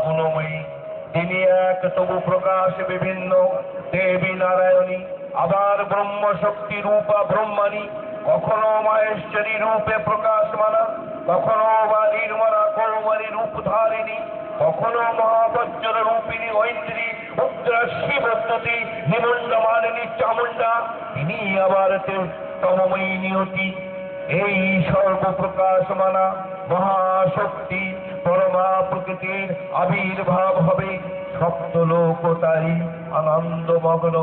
গুণময়ী, তিনি এক তবু প্রকাশ বিভিন্ন দেবী নারায়ণী, আবার ব্রহ্মশক্তি রূপা ব্রহ্মাণী, কখনো মাহেশ্বরী রূপে প্রকাশমানা, কখনো বা নির্মলা কৌমারী রূপধারিণী, কখনো মহাবজ্র রূপিণী ঐন্দ্রী, উগ্রা শিবস্তুতি নিমুণ্ডমালিনী চামুণ্ডা, তিনি আবার তমময়ী নিয়তি। এই সর্বপ্রকাশমানা মহাশক্তি পরমা প্রকৃতির আবির্ভাব হবে, সপ্তলোক তাই আনন্দমগ্ন।